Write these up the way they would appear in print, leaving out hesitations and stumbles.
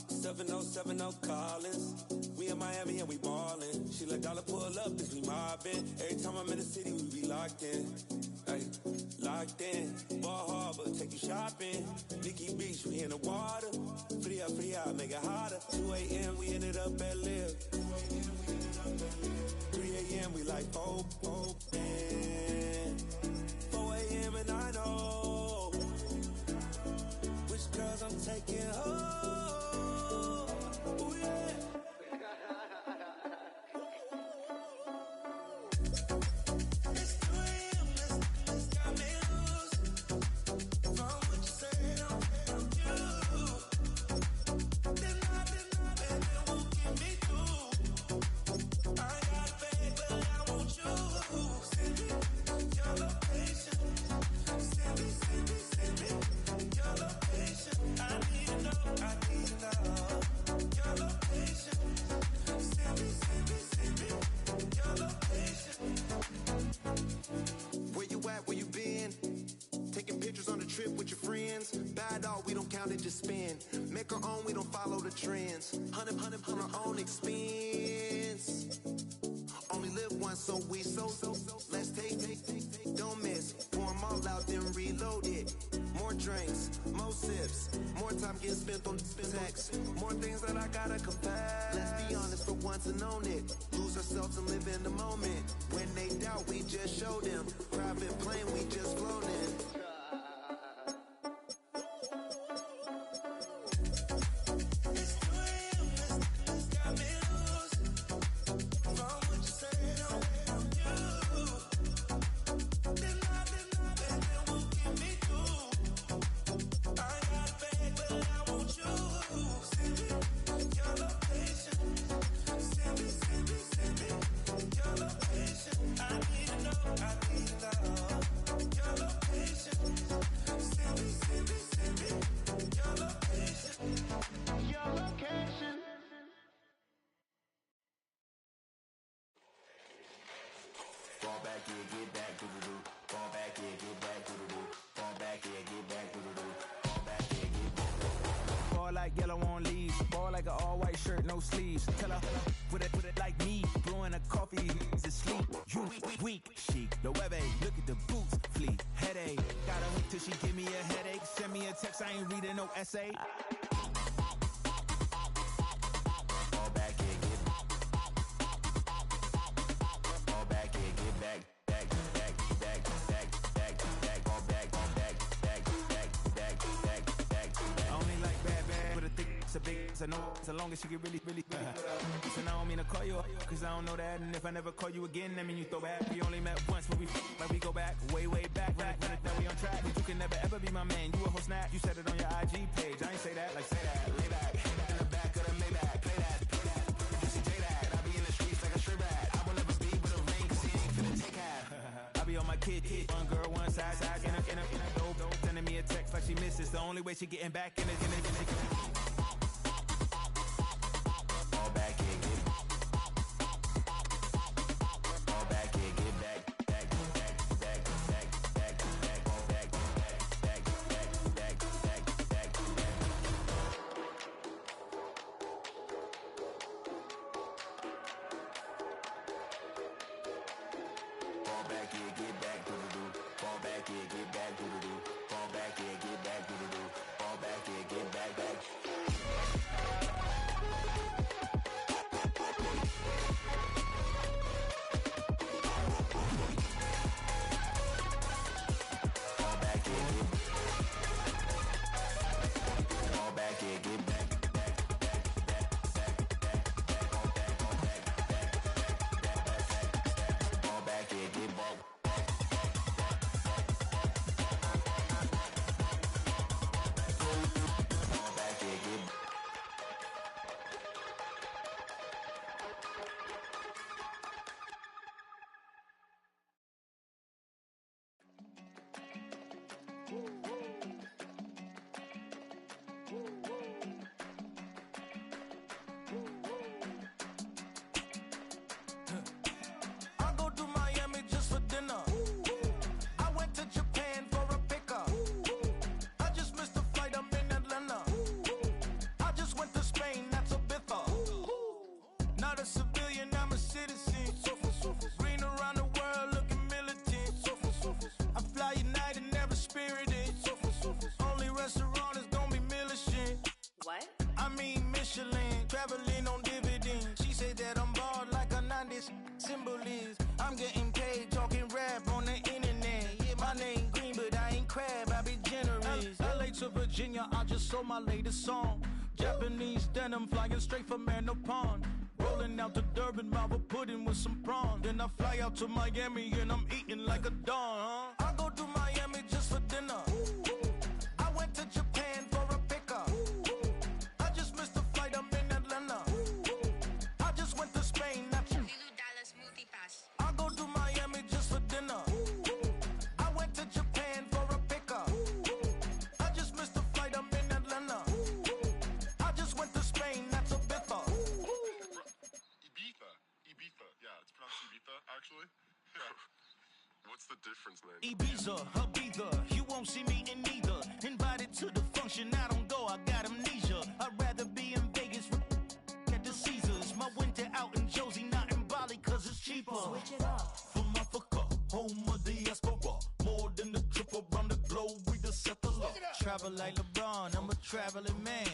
7070 Collins. We in Miami and we ballin'. She let dollar pull up cause we mobbin'. Every time I'm in the city, we be locked in. Ay, locked in. Ball Harbor, take you shopping. Nikki Beach, we in the water. Free up, make it hotter. 2 a.m., we ended up at Live. 3 a.m., we like Pope. 4 a.m. and I know which girls I'm taking home. Just spin, make our own, we don't follow the trends. 100 on our own expense. Only live once, so let's take, don't miss. Pour them all out, then reload it. More drinks, more sips, more time getting spent on text. More things that I gotta confess. Let's be honest for once and own it. Lose ourselves and live in the moment. When they doubt, we just show them. Private plane, we just flown in. I ain't reading no essay. Fall back here, get back here, get back, fall back. I only like bad, but a thick, it's a big, it's a no, so long as she get really. So I don't mean to call you up, cause I don't know that, and if I never call you again, that mean you throw back. We only met once, but we go back, way back, when that we on track. But you can never ever be my man, you a whole snap. You said it on your IG page, I ain't say that, like say that. Lay back, in the back of the Maybach, play that. You see J that, I be in the streets like a strip rat. I will never speak with a ring, cause he ain't finna take half. I be on my kid, one girl, one side, in a dope, sending me a text like she misses. The only way she getting back in it. Fall back here, get back. Fall back here, get back. a civilian, I'm a citizen. Green around the world, looking militant. I fly United, never spirited. Only restaurant is gonna be Michelin. What? I mean Michelin, traveling on dividends. She said that I'm bald like a 90s symbol is. I'm getting paid, talking rap on the internet. Yeah, my name green, but I ain't crab, I be generous. LA to Virginia, I just sold my latest song. Japanese denim, flying straight from Pond. Rolling out to Durban, mouth a pudding with some prawn. Then I fly out to Miami and I'm eating like a don. I go to Miami just for dinner. I went to Japan for a pickup. I just missed the flight, I'm in Atlanta. I just went to Spain, not you. I go to Miami just for dinner. I went to Japan for a pickup. I just missed the flight, I'm in Atlanta. I just went to Spain, that's a Ibiza. Ibiza. Yeah, it's pronounced Ibiza, actually. What's the difference, man? Ibiza, Ibiza, you won't see me in neither. Invited to the function, I don't go, I got amnesia. I'd rather be in Vegas at the Caesars. My winter out in Josie, not in Bali, cause it's cheaper. Switch it up. From Africa, home of the diaspora. More than the trip around the globe, we the settler. Travel like LeBron, I'm a traveling man.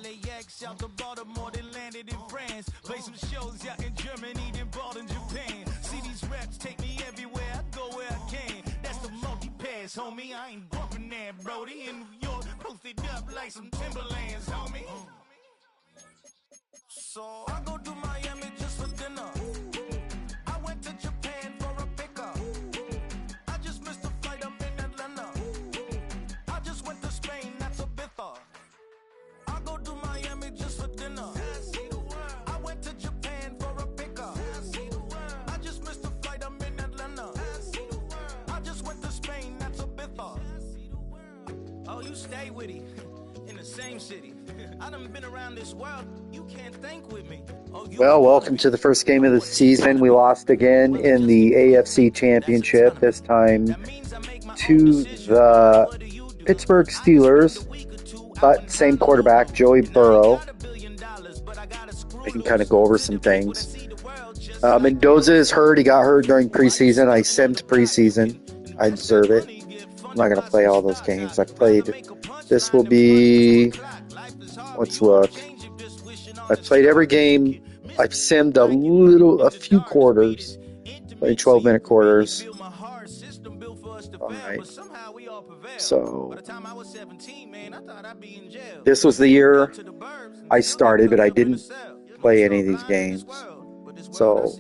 LAX out to Baltimore, then landed in France. Play some shows out in Germany, then bought in Japan. See these raps take me everywhere, I go where I can. That's the multi-pass, homie, I ain't bumping that, Brody. In New York, posted up like some Timberlands, homie. So I go to Miami just for dinner. I went to Japan for a pickup. I just missed the flight, I'm in Atlanta. I just went to Spain, that's Ibiza. I go to Miami just for dinner. I went to Japan for a pickup. I just missed the flight, I'm in Atlanta. I just went to Spain, that's Ibiza. Oh, you stay with it in the same city. I done been around this world. You can't think with me. Well, welcome to the first game of the season. We lost again in the AFC Championship, this time to the Pittsburgh Steelers, but same quarterback, Joey Burrow. I can kind of go over some things. Mendoza is hurt. He got hurt during preseason. I sent preseason. I deserve it. I'm not going to play all those games. I played. This will be... Let's look. I've played every game. I've simmed a few quarters. Played 12-minute quarters. Alright. So, this was the year I started, but I didn't play any of these games. So,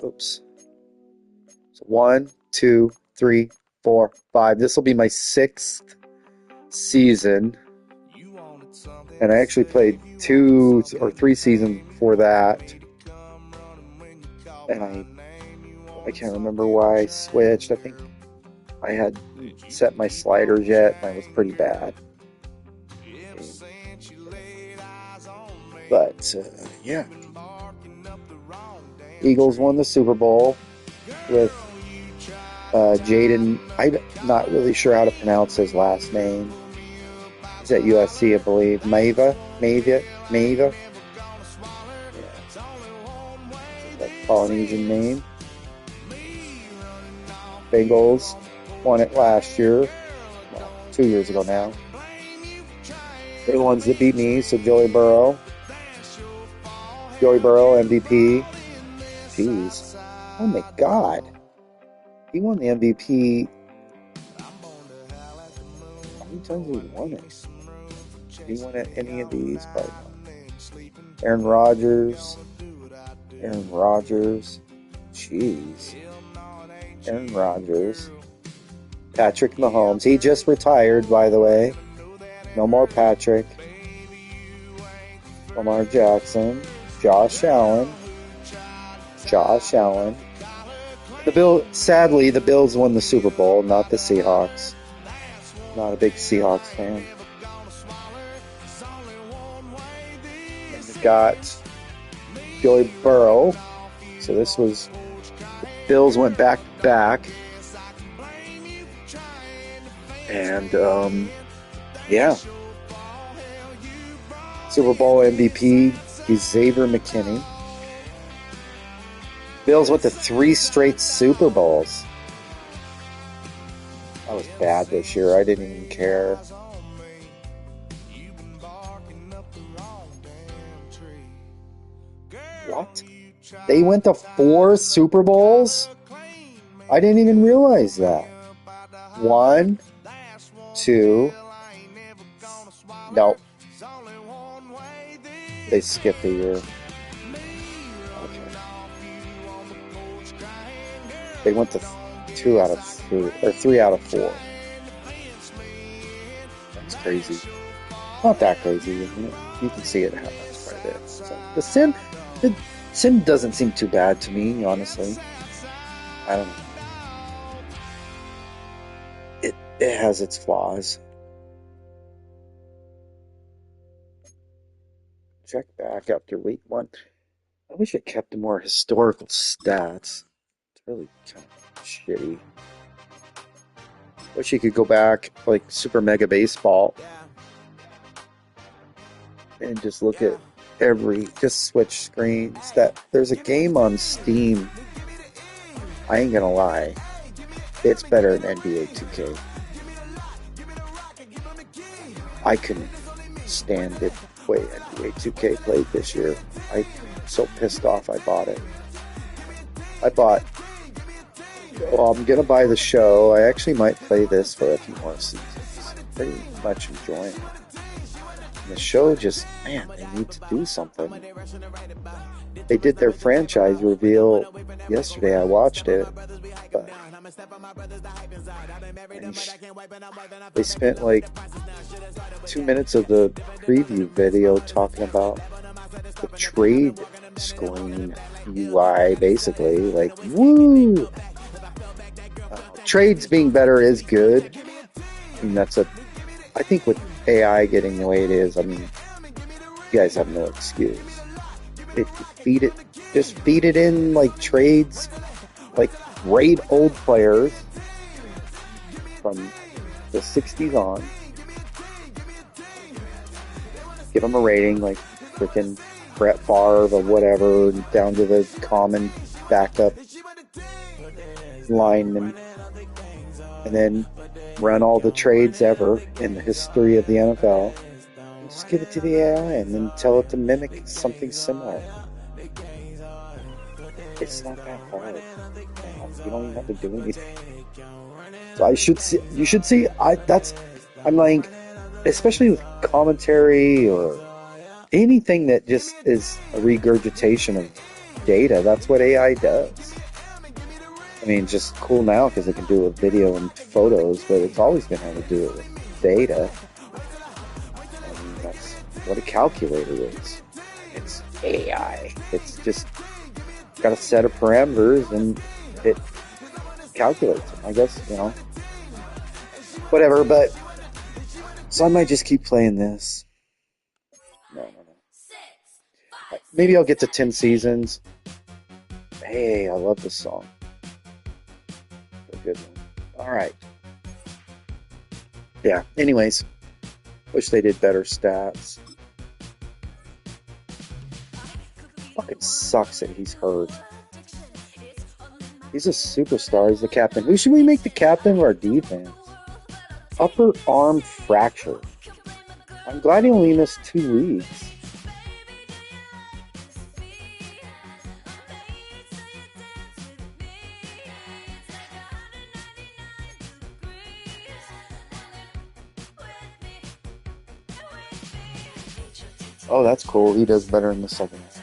oops. So 1, 2, 3, 4, 5. This will be my 6th season. And I actually played 2 or 3 seasons before that. And I can't remember why I switched. I think I had set my sliders yet, and I was pretty bad. But, yeah. Eagles won the Super Bowl with Jaden. I'm not really sure how to pronounce his last name. He's at USC, I believe. Mava? Yeah. That Polynesian name. Bengals won it last year. Well, 2 years ago now. They're the ones that beat me, so Joey Burrow, MVP. Jeez. Oh my God. He won the MVP. How many times did he won it? Did he win any of these? Probably not. Aaron Rodgers. Jeez. Aaron Rodgers. Patrick Mahomes. He just retired, by the way. No more Patrick. Lamar Jackson. Josh Allen. Sadly, the Bills won the Super Bowl, not the Seahawks. Not a big Seahawks fan. And we got Joey Burrow. So this was... The Bills went back to back. And, yeah. Super Bowl MVP. He's Xavier McKinney. Bills went to 3 straight Super Bowls. I was bad this year. I didn't even care. What? They went to 4 Super Bowls? I didn't even realize that. 1, 2. No. They skipped a year. Okay. They went to 2 out of 3, or 3 out of 4. That's crazy. Not that crazy, isn't it? You can see it happens quite a bit. So the sim doesn't seem too bad to me, honestly. I don't know. It has its flaws. Check back after week 1. I wish it kept more historical stats. It's really kind of shitty. Wish you could go back like Super Mega Baseball and just look at just switch screens. There's a game on Steam. I ain't gonna lie, it's better than NBA 2K. I couldn't stand it the way NBA 2K played this year. I'm so pissed off I bought it. I'm gonna buy the show. I actually might play this for a few more seasons. Pretty much enjoying it. And the show just, man, they need to do something. They did their franchise reveal yesterday. I watched it, but they spent like 2 minutes of the preview video talking about the trade screen UI, basically. Like, woo! Trades being better is good. I mean, I think with AI getting the way it is, I mean, you guys have no excuse. If you just feed it in like trades, like raid old players from the 60s on, give them a rating like freaking Brett Favre or whatever, down to the common backup lineman, and then run all the trades ever in the history of the NFL. Just give it to the AI and then tell it to mimic something similar. It's not that hard. You don't even have to do anything. So you should see. I'm like, especially with commentary or anything that just is a regurgitation of data. That's what AI does. I mean, just cool now because it can do it with video and photos, but it's always been able to do it with data. I mean, that's what a calculator is. It's AI. It's just got a set of parameters and it calculates them. I guess, whatever, but so I might just keep playing this. No. Maybe I'll get to 10 seasons. Hey, I love this song. Good one. All right. Yeah. Anyways, wish they did better stats. Fucking sucks that he's hurt. He's a superstar. He's the captain. Who should we make the captain of our defense? Upper arm fracture. I'm glad he only missed 2 weeks. Oh, that's cool. He does better in the second half.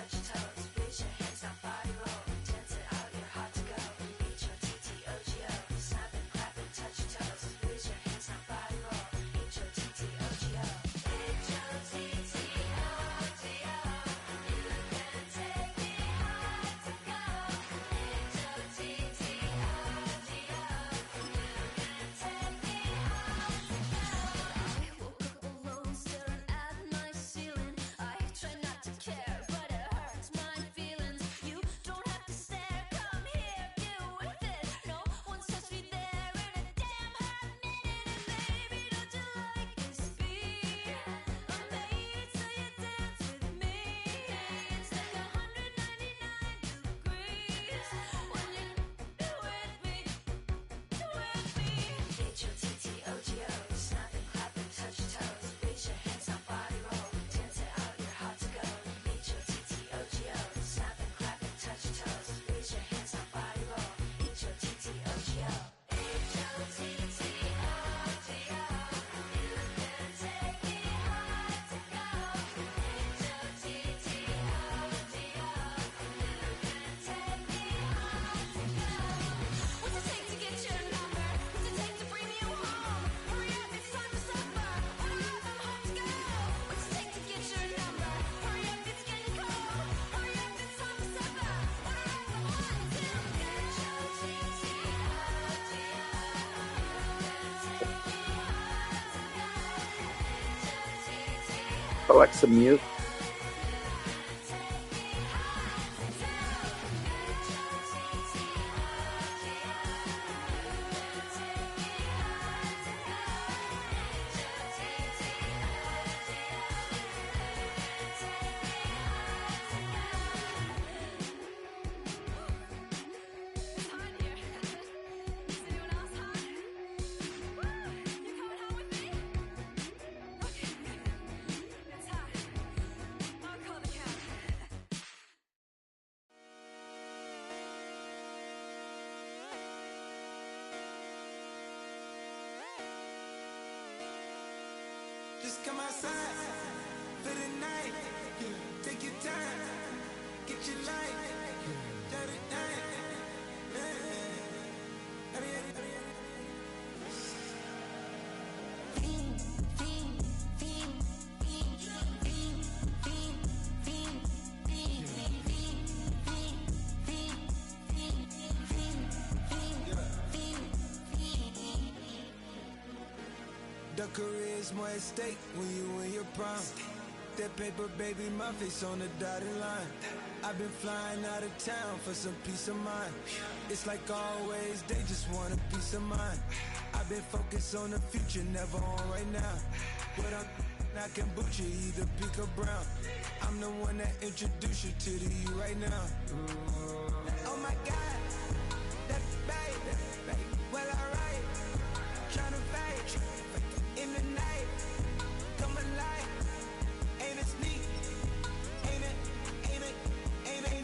Alexa, mute. Just come outside for the night. Take your time, get your life. The career is more at stake when you in your prime. That paper, baby, my face on the dotted line. I've been flying out of town for some peace of mind. It's like always, they just want a peace of mind. I've been focused on the future, never on right now. But I can boot you either pink or brown. I'm the one that introduced you to the you right now. Oh my God, that baby, well alright. Tryna fight in the night, come alive. Ain't it sneak? Ain't it? Ain't it? Ain't it?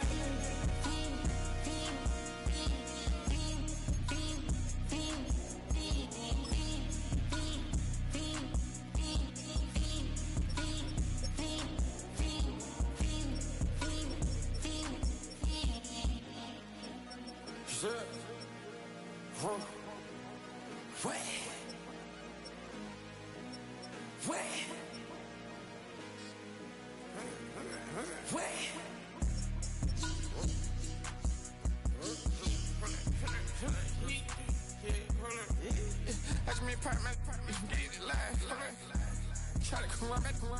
Try to come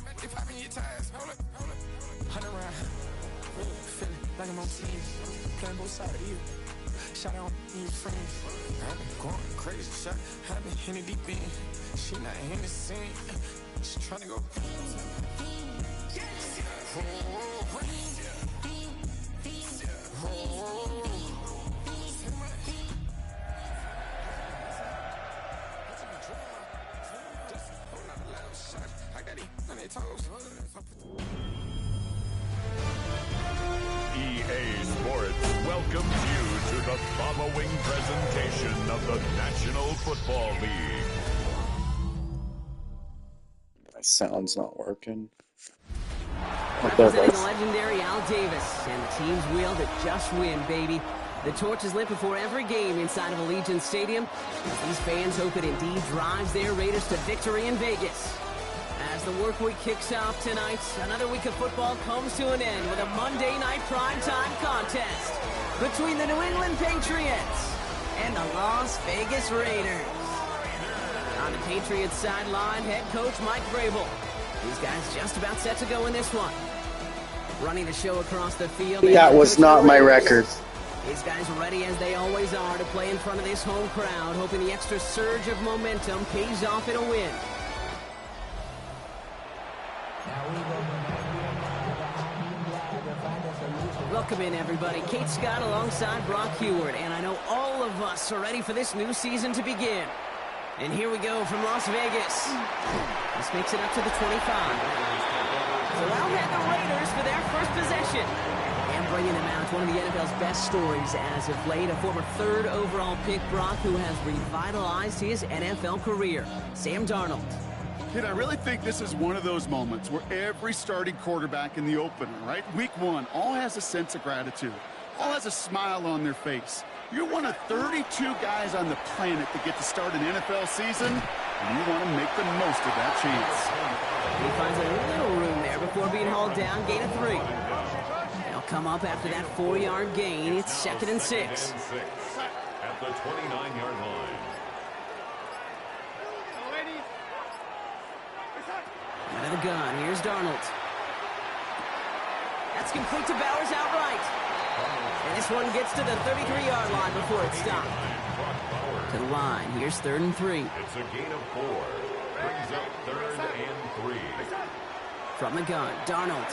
back, if I mean your ties, hold up. 100 round, feeling like I'm on team, playing both sides of you. Shot on your friends. I've been going crazy, shot. I've been in the deep end. She not in the scene. She trying to go. EA Sports welcomes you to the following presentation of the National Football League. My sound's not working. Representing the legendary Al Davis and the team's will to just win, baby. The torch is lit before every game inside of Allegiant Stadium. These fans hope it indeed drives their Raiders to victory in Vegas. As the work week kicks off tonight, another week of football comes to an end with a Monday night primetime contest between the New England Patriots and the Las Vegas Raiders. On the Patriots sideline, head coach Mike Vrabel. These guys just about set to go in this one. Running the show across the field. That was not my record. These guys ready as they always are to play in front of this home crowd, hoping the extra surge of momentum pays off in a win. Welcome in, everybody. Kate Scott alongside Brock Heward, and I know all of us are ready for this new season to begin. And here we go from Las Vegas. This makes it up to the 25. So I'll have the Raiders for their first possession. And bringing them out, one of the NFL's best stories as of late, a former third overall pick, Brock, who has revitalized his NFL career. Sam Darnold. Kid, I really think this is one of those moments where every starting quarterback in the opener, right? Week one, all has a sense of gratitude. All has a smile on their face. You're one of 32 guys on the planet that get to start an NFL season, and you want to make the most of that chance. He finds a little room there before being hauled down, gain of 3. They'll come up after that 4-yard gain. It's 2nd and 6. At the 29-yard line. Out of the the gun, here's Darnold. That's complete to Bowers outright. And this one gets to the 33-yard line before it's stopped. To the line, here's 3rd and 3. It's a gain of 4. Brings up 3rd and 3. From the gun, Darnold.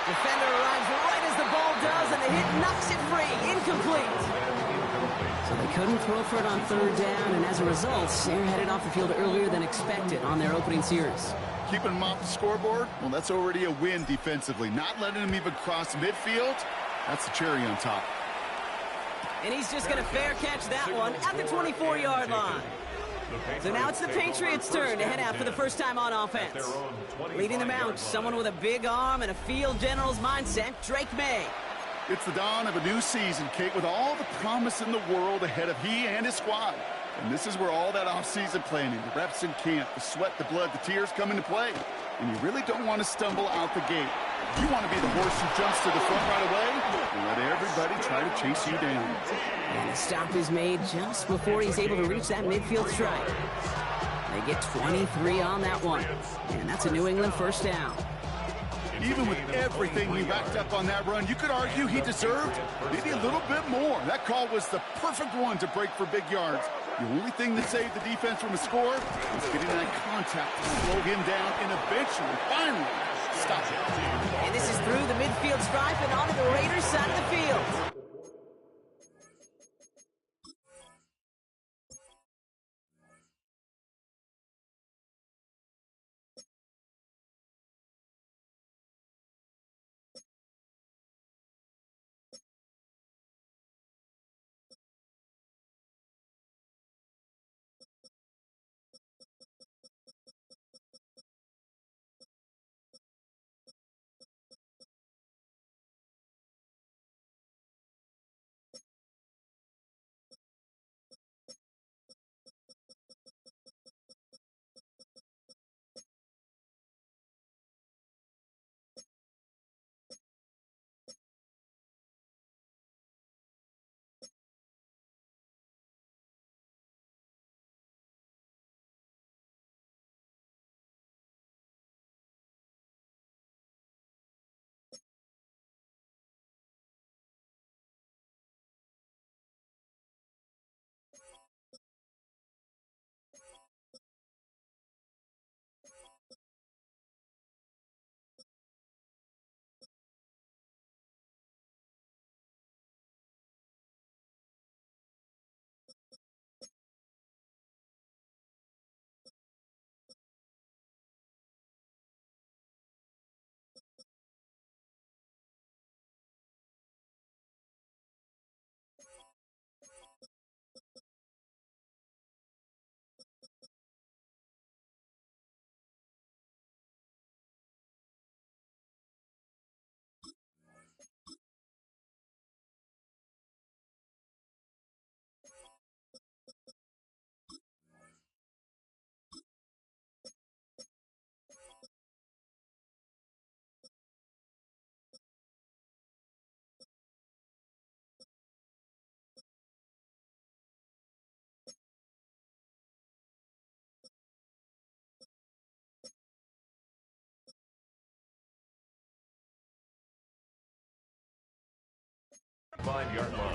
Defender arrives right as the ball does, and the hit knocks it free. Incomplete. So they couldn't throw for it on 3rd down, and as a result, Sayre headed off the field earlier than expected on their opening series. Keeping them off the scoreboard? Well, that's already a win defensively. Not letting them even cross midfield, that's the cherry on top. And he's just going to fair catch that one at the 24-yard line. So now it's the Patriots' turn to head out for the first time on offense. Leading them out, someone with a big arm and a field general's mindset, Drake May. It's the dawn of a new season, Kate, with all the promise in the world ahead of he and his squad. And this is where all that off-season planning, the reps in camp, the sweat, the blood, the tears come into play. And you really don't want to stumble out the gate. You want to be the horse who jumps to the front right away and let everybody try to chase you down. And the stop is made just before he's able to reach that midfield strike. They get 23 on that one. And that's a New England first down. Even with everything he racked up on that run, you could argue he deserved maybe a little bit more. That call was the perfect one to break for big yards. The only thing that saved the defense from a score was getting that contact to slow him down and eventually, finally, stop it. And this is through the midfield stripe and onto the Raiders' side of the field.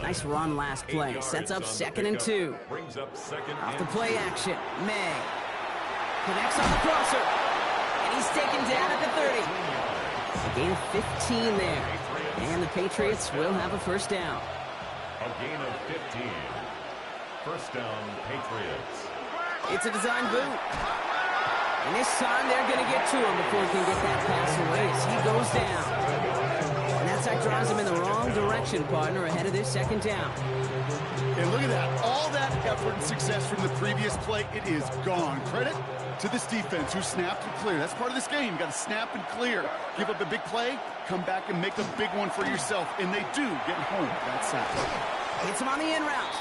Nice run last play. Sets up 2nd and 2. Off the play action. May connects on the crosser. And he's taken down at the 30. A gain of 15 there. And the Patriots will have a first down. A gain of 15. First down, Patriots. It's a design boot. And this time they're going to get to him before he can get that pass away as he goes down. And that sack drives him in the wrong direction, partner, ahead of this 2nd down. And look at that. All that effort and success from the previous play, it is gone. Credit to this defense who snapped and cleared. That's part of this game. You got to snap and clear. Give up a big play, come back and make a big one for yourself. And they do get home that sack. Hits him on the in route.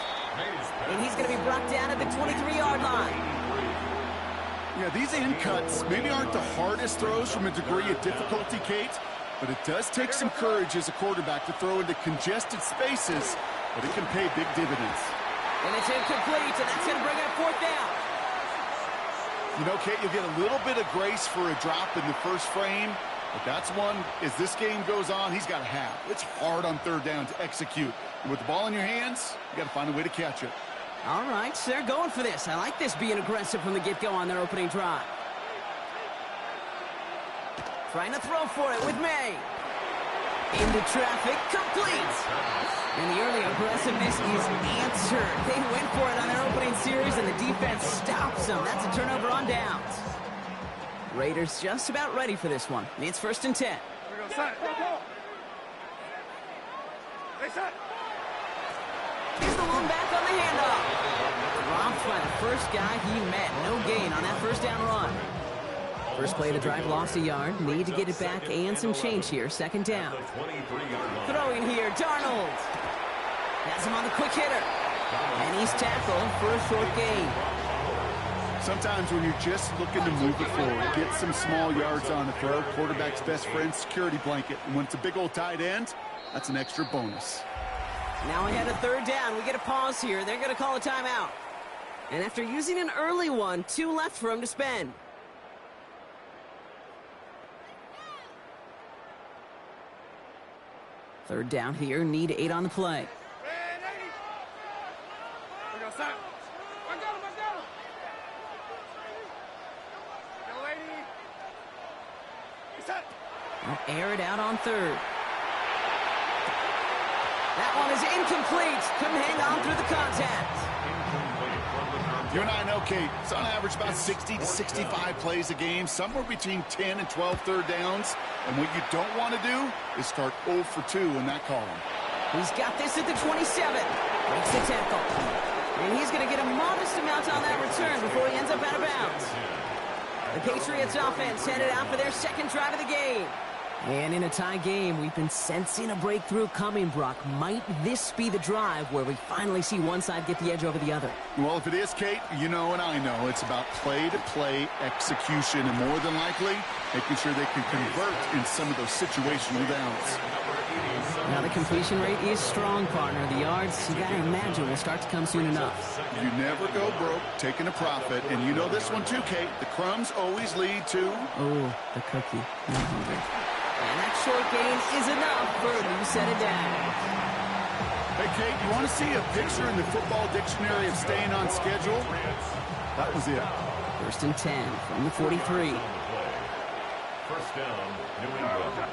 And he's going to be brought down at the 23-yard line. Yeah, these in cuts maybe aren't the hardest throws from a degree of difficulty, Kate, but it does take some courage as a quarterback to throw into congested spaces, but it can pay big dividends. And it's incomplete, and that's going to bring up 4th down. You know, Kate, you'll get a little bit of grace for a drop in the first frame, but that's one, as this game goes on, he's got to have. It's hard on third down to execute. And with the ball in your hands, you got to find a way to catch it. All right, so they're going for this. I like this being aggressive from the get-go on their opening drive. Trying to throw for it with May. Into traffic, complete. And the early aggressiveness is answered. They went for it on their opening series, and the defense stops them. That's a turnover on downs. Raiders just about ready for this one. It's 1st and 10. Here we go, set. Hey, set. He's the one back on the handoff. Dropped by the first guy he met. No gain on that first down run. First play of the drive lost a yard. Need to get it back and some change here. 2nd down. Throwing here, Darnold. Has him on the quick hitter. And he's tackled for a short gain. Sometimes when you're just looking to move it forward, get some small yards on the throw, quarterback's best friend, security blanket. And when it's a big old tight end, that's an extra bonus. Now ahead of 3rd down. We get a pause here. They're going to call a timeout. And after using an early one, 2 left for him to spend. Third down here. Need 8 on the play. They'll air it out on 3rd. That one is incomplete. Couldn't hang on through the contact. You and I know, Kate, it's on average about 60 to 65 plays a game, somewhere between 10 and 12 third downs. And what you don't want to do is start 0 for 2 in that column. He's got this at the 27. Breaks the tackle. And he's going to get a modest amount on that return before he ends up out of bounds. The Patriots offense headed out for their 2nd drive of the game. And in a tie game, we've been sensing a breakthrough coming, Brock. Might this be the drive where we finally see one side get the edge over the other? Well, if it is, Kate, you know and I know it's about play-to-play execution, and more than likely, making sure they can convert in some of those situational downs. Now the completion rate is strong, partner. The yards, you got to imagine, will start to come soon enough. You never go broke taking a profit, and you know this one too, Kate. The crumbs always lead to... Oh, the cookie. And that short gain is enough for a new set of downs. Hey, Kate, you want to see a picture in the football dictionary of staying on schedule? That was it. 1st and 10 from the 43. First down, New England.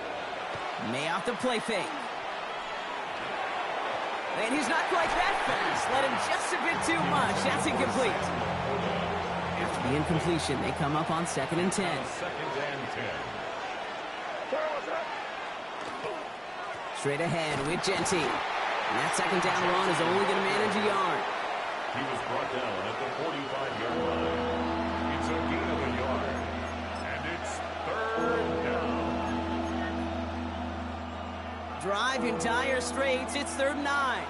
May off the play fake. And he's not quite that fast. Let him just a bit too much. That's incomplete. After the incompletion, they come up on 2nd and 10. 2nd and 10. Straight ahead with Genty. And that 2nd down run is only going to manage a yard. He was brought down at the 45-yard line. It's a gain of a yard. And it's 3rd down. Drive in dire straits. It's 3rd and 9.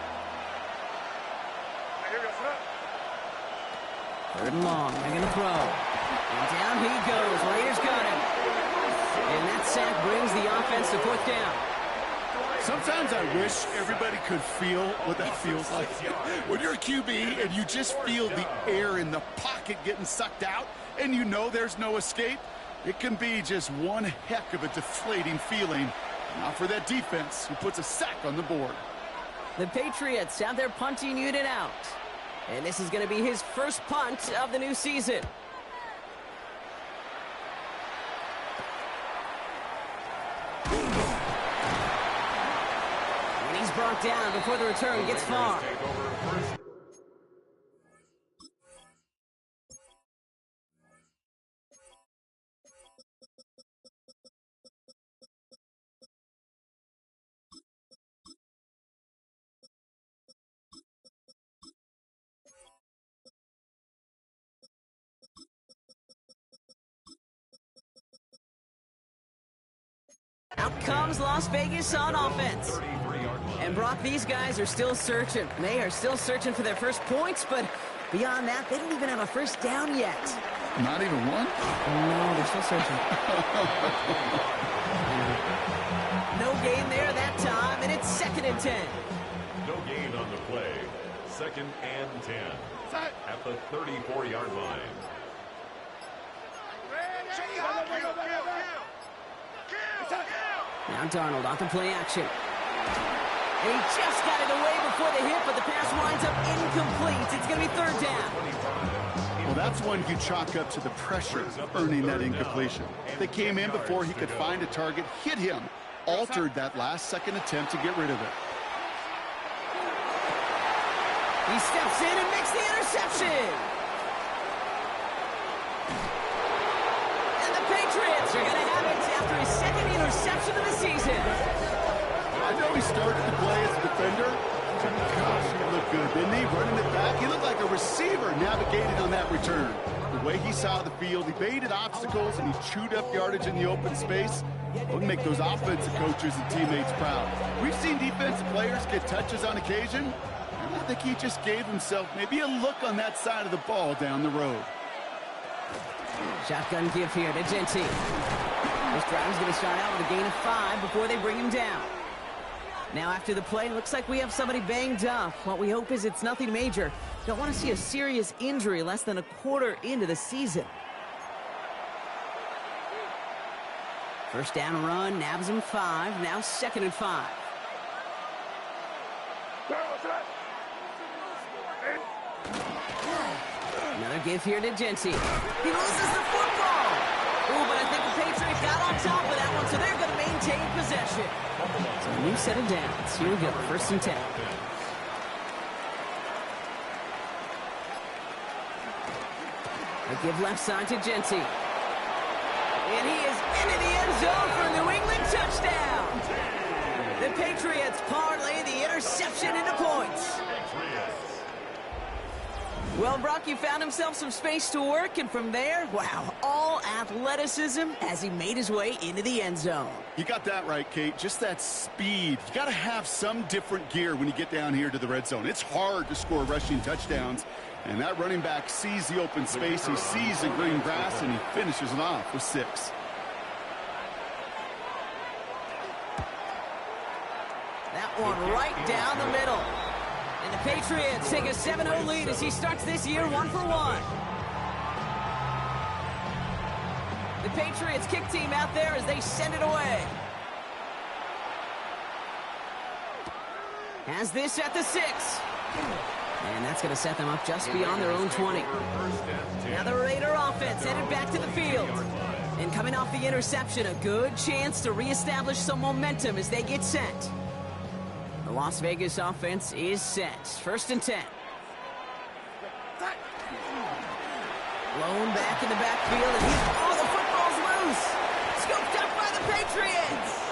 3rd and long. They're going to throw. And down he goes. Raiders got him. And that sack brings the offense to 4th down. Sometimes I wish everybody could feel what that feels like. When you're a QB and you just feel the air in the pocket getting sucked out and you know there's no escape, it can be just one heck of a deflating feeling. Not for that defense who puts a sack on the board. The Patriots have their punting unit out. And this is going to be his first punt of the new season. And he's brought down before the return gets far. Out comes Las Vegas on offense. And Brock, these guys are still searching. They are still searching for their first points, but beyond that, they don't even have a first down yet. Not even one? No, they're still searching. No gain there that time, and it's 2nd and 10. No gain on the play. 2nd and 10. At the 34-yard line. Now Darnold on to play action. And he just got it away before the hit, but the pass winds up incomplete. It's going to be third down. Well, that's one you chalk up to the pressure earning that incompletion. They came in before he could find a target, hit him, altered that last-second attempt to get rid of it. He steps in and makes the interception. And the Patriots are going to have it after his second interception of the season. I know he started to play as a defender. Gosh, he looked good, didn't he? Running it back. He looked like a receiver navigating on that return. The way he saw the field, he baited obstacles, and he chewed up yardage in the open space. It'll make those offensive coaches and teammates proud. We've seen defensive players get touches on occasion. I think he just gave himself maybe a look on that side of the ball down the road. Shotgun give here to Genty. This drive is going to start out with a gain of 5 before they bring him down. Now after the play, looks like we have somebody banged up. What we hope is it's nothing major. Don't want to see a serious injury less than a quarter into the season. First down run, nabs him 5. Now 2nd and 5. Another give here to Genty. He loses the football. Ooh, but I think the Patriots got on top of that one, so they're going to maintain possession. So a new set of downs. Here we go, 1st and 10. A give left side to Genty. And he is into the end zone for a New England touchdown. The Patriots parlay the interception into points. Well, Brock, he found himself some space to work, and from there, wow, all athleticism as he made his way into the end zone. You got that right, Kate. Just that speed. You got to have some different gear when you get down here to the red zone. It's hard to score rushing touchdowns, and that running back sees the open space, he sees the green grass, and he finishes it off with 6. That one right down the middle. And the Patriots take a 7-0 lead as he starts this year 1-for-1. The Patriots kick team out there as they send it away. Has this at the 6. And that's going to set them up just beyond their own 20. Now the Raider offense headed back to the field. And coming off the interception, a good chance to reestablish some momentum as they get set. The Las Vegas offense is set. 1st and 10. Blown back in the backfield, and the football's loose. Scooped up by the Patriots.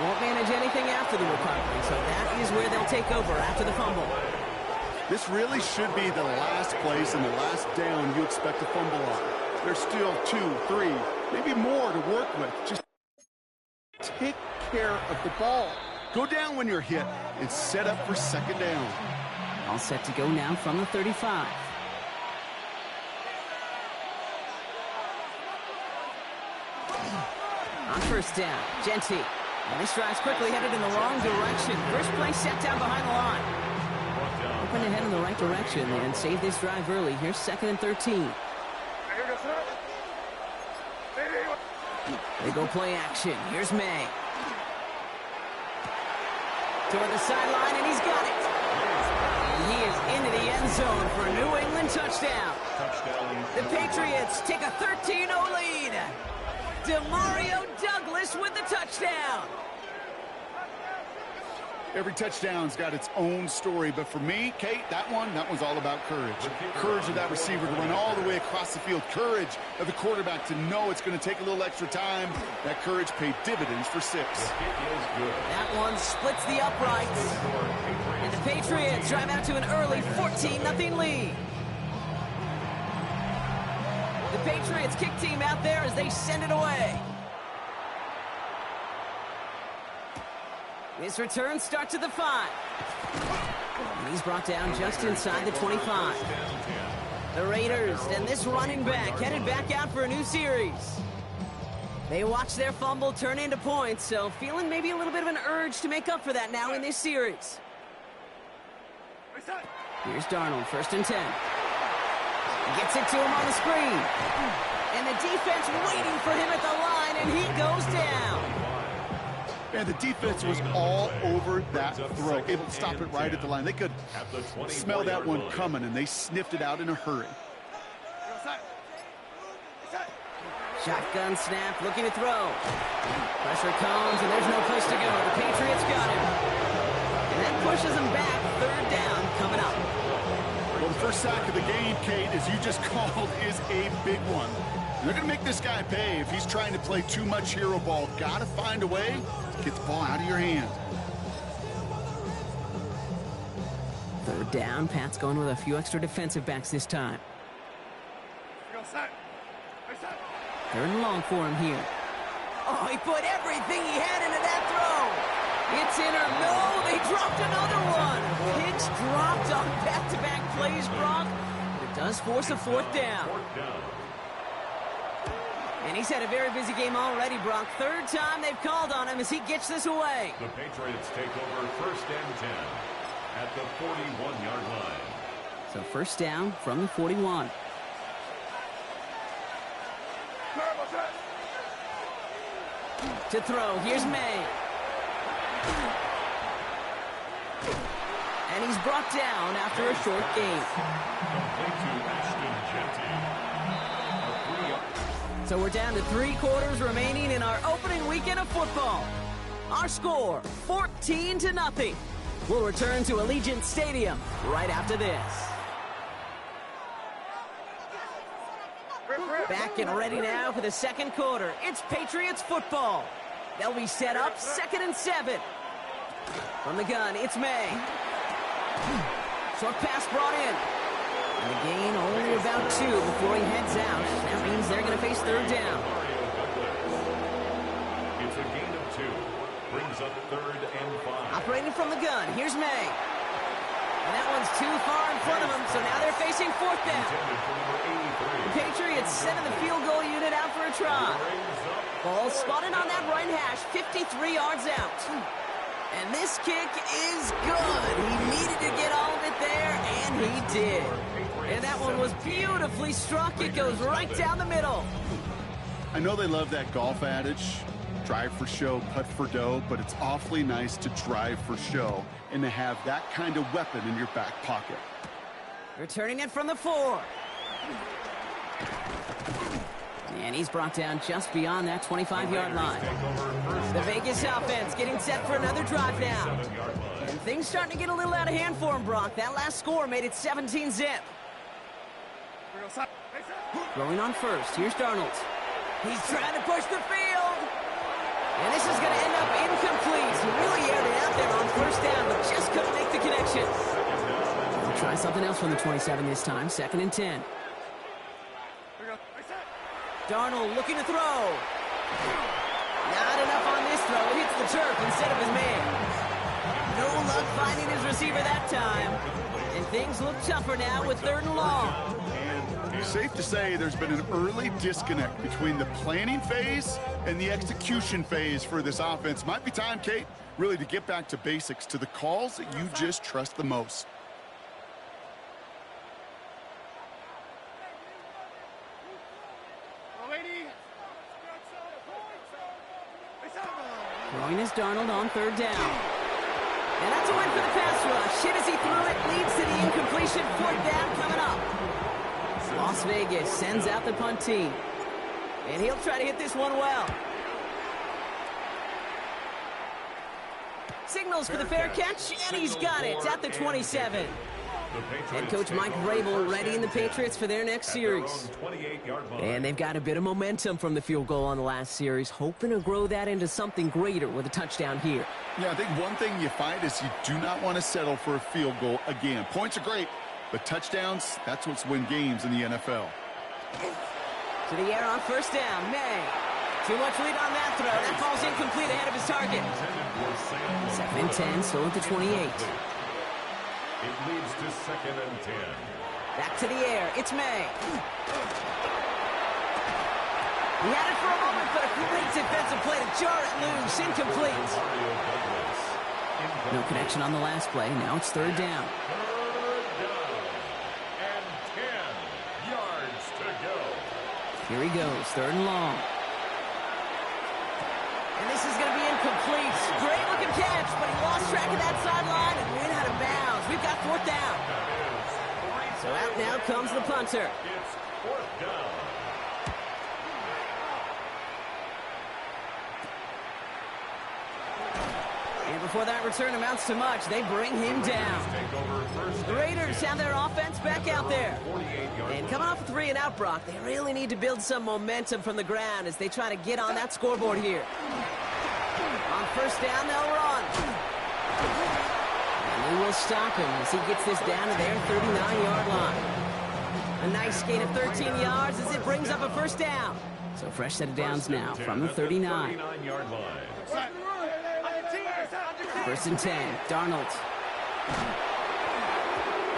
Won't manage anything after the recovery, so that is where they'll take over after the fumble. This really should be the last place and the last down you expect to fumble on. There's still 2, 3, maybe more to work with. Just take care of the ball. Go down when you're hit and set up for 2nd down. All set to go now from the 35. On 1st down, Genty. And this drive's quickly headed in the wrong direction. First play set down behind the line. Hoping to head in the right direction and save this drive early. Here's 2nd and 13. They go play action. Here's May. Toward the sideline, and he's got it. And he is into the end zone for a New England touchdown. The Patriots take a 13-0 lead. Demario Douglas with the touchdown. Every touchdown's got its own story, but for me, Kate, that one's all about courage. Courage of that receiver to run all the way across the field. Courage of the quarterback to know it's going to take a little extra time. That courage paid dividends for 6. That one splits the uprights. And the Patriots drive out to an early 14-0 lead. The Patriots kick team out there as they send it away. This return starts at the 5. And he's brought down just inside the 25. The Raiders and this running back headed back out for a new series. They watch their fumble turn into points, so feeling maybe a little bit of an urge to make up for that now in this series. Here's Darnold, 1st and 10. Gets it to him on the screen. And the defense waiting for him at the line, and he goes down. And the defense was all over that throw, able to stop it right at the line. They could smell that one coming, and they sniffed it out in a hurry. Shotgun snap, looking to throw. Pressure comes, and there's no place to go. The Patriots got him. And that pushes him back. Third down coming up. Well, the first sack of the game, Kate, as you just called, is a big one. They're going to make this guy pay if he's trying to play too much hero ball. Got to find a way to get the ball out of your hand. Third down, Pat's going with a few extra defensive backs this time. Third and long for him here. Oh, he put everything he had into that throw. It's in or no, they dropped another one. Hicks dropped on back-to-back plays, Brock. It does force a fourth down. And he's had a very busy game already, Brock. Third time they've called on him as he gets this away. The Patriots take over first and 10 at the 41-yard line. So first down from the 41. To throw, here's May. And he's brought down after a short gain. So we're down to 3 quarters remaining in our opening weekend of football. Our score, 14-0. We'll return to Allegiant Stadium right after this. Back and ready now for the second quarter. It's Patriots football. They'll be set up 2nd and 7. From the gun, it's May. Short pass brought in. And the gain only about 2 before he heads out. That means they're going to face third down. It's a gain of 2. Brings up 3rd and 5. Operating from the gun, here's May. And that one's too far in front of him, so now they're facing 4th down. The Patriots sending the field goal unit out for a try. Ball spotted on that right hash, 53 yards out. And this kick is good. He needed to get all of it there, and he did. And that one was beautifully struck. It goes right down the middle. I know they love that golf adage, drive for show, putt for dough, but it's awfully nice to drive for show and to have that kind of weapon in your back pocket. Returning it from the 4. And he's brought down just beyond that 25-yard line. The Vegas offense getting set for another drive now. And things starting to get a little out of hand for him, Brock. That last score made it 17-zip. Throwing on first. Here's Darnold. He's trying to push the field. And this is going to end up incomplete. He really aired it out there on first down, but just couldn't make the connection. We'll try something else from the 27 this time. 2nd and 10. Darnold looking to throw. Not enough on this throw. It hits the turf instead of his man. No luck finding his receiver that time. And things look tougher now with 3rd and long. Safe to say there's been an early disconnect between the planning phase and the execution phase for this offense. Might be time, Kate, really to get back to basics, to the calls that you just trust the most. Throwing is Darnold on 3rd down. And that's a win for the pass rush. Hit as he threw it, leads to the incompletion. 4th down coming up. Las Vegas sends out the punt team. And he'll try to hit this one well. Signals for the fair catch, and he's got it at the 27. Head coach Mike Vrabel readying the Patriots for their next series. And they've got a bit of momentum from the field goal on the last series, hoping to grow that into something greater with a touchdown here. Yeah, I think one thing you find is you do not want to settle for a field goal again. Points are great, but touchdowns, that's what's win games in the NFL. To the air on first down, May. Too much lead on that throw. That ball's incomplete ahead of his target. 2nd and 10, still at the 28. It leads to 2nd and 10. Back to the air. It's May. He had it for a moment, but a great defensive play to jar it loose. Incomplete. No connection on the last play. Now it's 3rd down. 3rd down and 10 yards to go. Here he goes, 3rd and long. And this is going to be incomplete. Great looking catch, but he lost track of that sideline and went out of bounds. We've got 4th down. So out now comes the punter. It's 4th down. And before that return amounts to much, they bring him down. The Raiders have their offense back out there. And coming off a 3-and-out, Brock, they really need to build some momentum from the ground as they try to get on that scoreboard here. On 1st down, they'll run. And they will stop him as he gets this down to their 39-yard line. A nice gain of 13 yards as it brings up a 1st down. So fresh set of downs now from the 39. 39-yard line. 1st and 10, Darnold.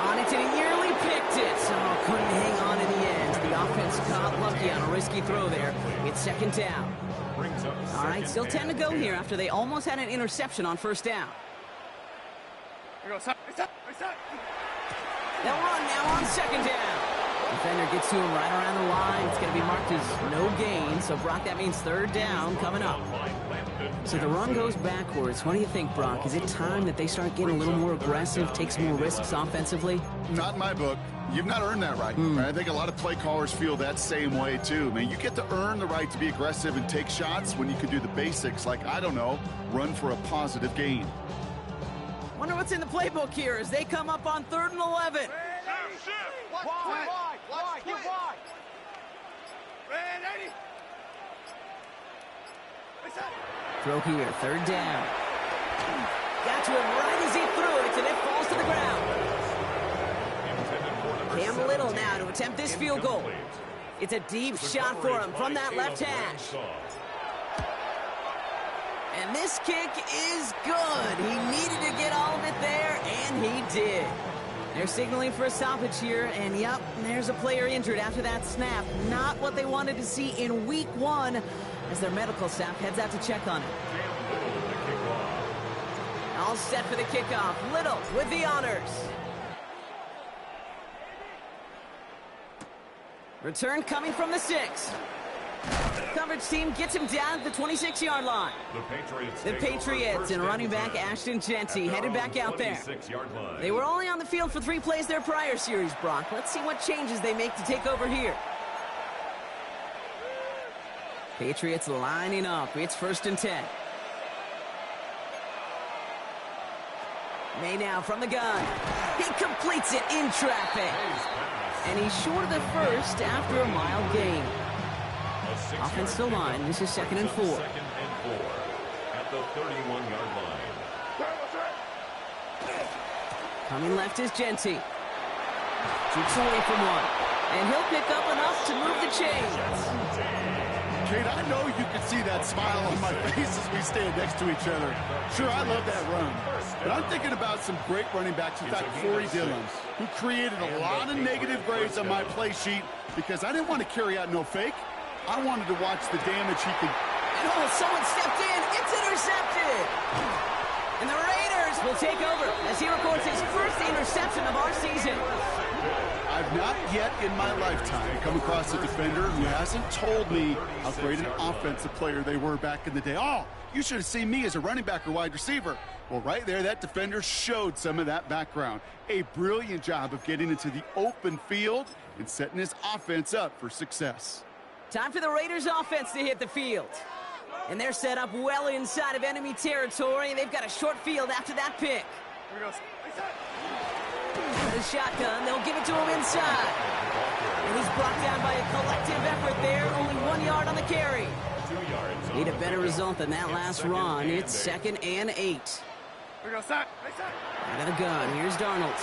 On it, and he nearly picked it. So couldn't hang on in the end. The offense got lucky on a risky throw there. It's 2nd down. All right, still 10 to go here after they almost had an interception on 1st down. They'll run now on 2nd down. Defender gets to him right around the line. It's going to be marked as no gain. So, Brock, that means 3rd down coming up. So the run goes backwards. What do you think, Brock? Is it time that they start getting a little more aggressive, take some more risks offensively? Not in my book. You've not earned that right. I think a lot of play callers feel that same way, too. Man, you get to earn the right to be aggressive and take shots when you can do the basics, like, I don't know, run for a positive gain. Wonder what's in the playbook here as they come up on 3rd and 11. Wide. Ready. Throw here, 3rd down. Got to him right as he threw it, and it falls to the ground. Cam Little now to attempt this field goal. It's a deep shot for him from that left hash. And this kick is good. He needed to get all of it there, and he did. They're signaling for a stoppage here, and yep, there's a player injured after that snap. Not what they wanted to see in week 1 as their medical staff heads out to check on him. All set for the kickoff. Little with the honors. Return coming from the 6. Coverage team gets him down at the 26-yard line. The Patriots and running back Ashton Jeanty headed back out there. They were only on the field for 3 plays their prior series, Brock. Let's see what changes they make to take over here. Patriots lining up. It's 1st and 10. May now from the gun. He completes it in traffic. And he's short of the 1st after a mild gain. Offensive line, this is 2nd and 4. At the 31-yard line. Coming left is Jeanty. Keeps away from one. And he'll pick up enough to move the chains. Kate, I know you can see that smile on my face as we stand next to each other. Sure, I love that run. But I'm thinking about some great running backs, in fact, Corey Dillon, who created a lot of negative grades on my play sheet because I didn't want to carry out no fake. I wanted to watch the damage he could. And someone stepped in. It's intercepted. And the Raiders will take over as he records his 1st interception of our season. I've not yet in my lifetime come across a defender who hasn't told me how great an offensive player they were back in the day. Oh, you should have seen me as a running back or wide receiver. Well, right there, that defender showed some of that background. A brilliant job of getting into the open field and setting his offense up for success. Time for the Raiders offense to hit the field. And they're set up well inside of enemy territory, and they've got a short field after that pick. Here we go. The shotgun, they'll give it to him inside. And he's brought down by a collective effort there, only 1 yard on the carry. Need a better result than that last run. It's 2nd and 8. Here we go, side. Out of the gun, here's Darnold.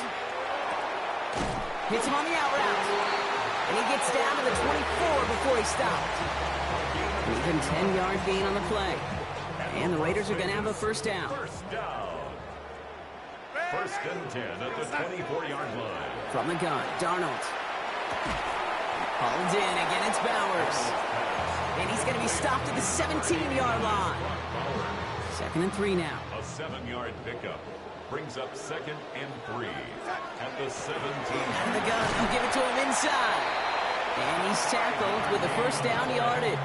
Hits him on the out route. And he gets down to the 24 before he stopped. An even 10-yard gain on the play. And the Raiders are going to have a 1st down. 1st and 10 at the 24-yard line. From the gun, Darnold. Hauled in, again it's Bowers. And he's going to be stopped at the 17-yard line. 2nd and 3 now. A 7-yard pickup brings up 2nd and 3 at the 17. Out of the gun, he'll give it to him inside. And he's tackled with the first down yardage.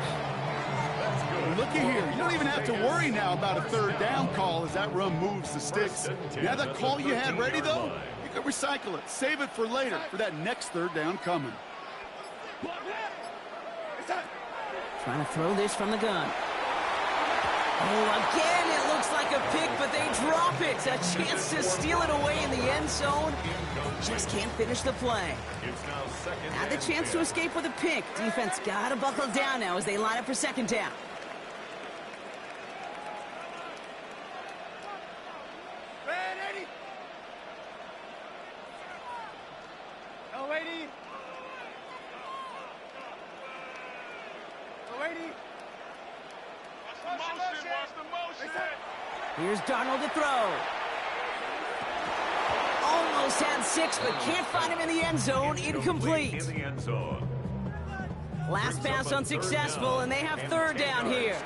Looky here. You don't even have to worry now about a third down call as that run moves the sticks. You have that call you had ready, though? You can recycle it. Save it for later for that next third down coming. Trying to throw this from the gun. Oh, again, it looks like a pick, but they drop it. A chance to steal it away in the end zone. Just can't finish the play. Had the chance to escape with a pick. Defense got to buckle down now as they line up for second down. Here's Darnold to throw. Almost had 6, but can't find him in the end zone. Incomplete. Last pass unsuccessful, and they have third down here.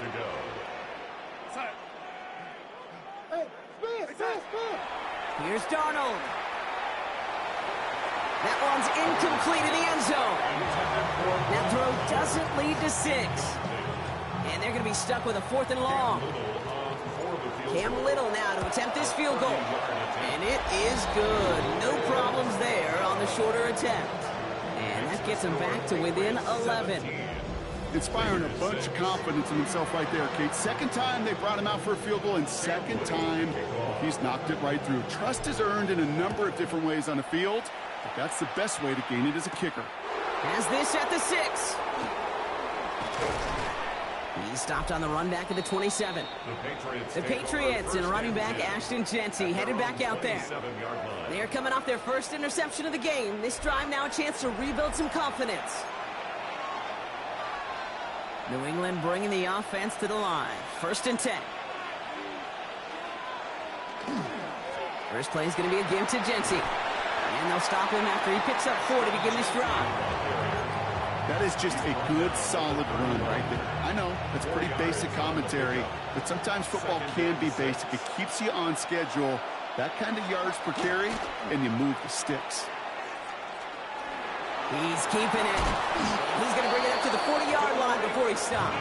Here's Darnold. That one's incomplete in the end zone. That throw doesn't lead to 6. And they're going to be stuck with a 4th and long. Cam Little now to attempt this field goal. And it is good. No problems there on the shorter attempt. And that gets him back to within 11. Inspiring a bunch of confidence in himself right there, Kate. Second time they brought him out for a field goal, and second time he's knocked it right through. Trust is earned in a number of different ways on the field, but that's the best way to gain it as a kicker. Has this at the 6. He's stopped on the run back at the 27. The Patriots and running back Ashton Jeanty headed back out there. They are coming off their first interception of the game. This drive now a chance to rebuild some confidence. New England bringing the offense to the line. 1st and 10. First play is going to be a give to Jeanty. And they'll stop him after he picks up 4 to begin this drive. That is just a good, solid run right there. I know, that's pretty basic commentary, but sometimes football can be basic. It keeps you on schedule, that kind of yards per carry, and you move the sticks. He's keeping it. He's going to bring it up to the 40-yard line before he stops.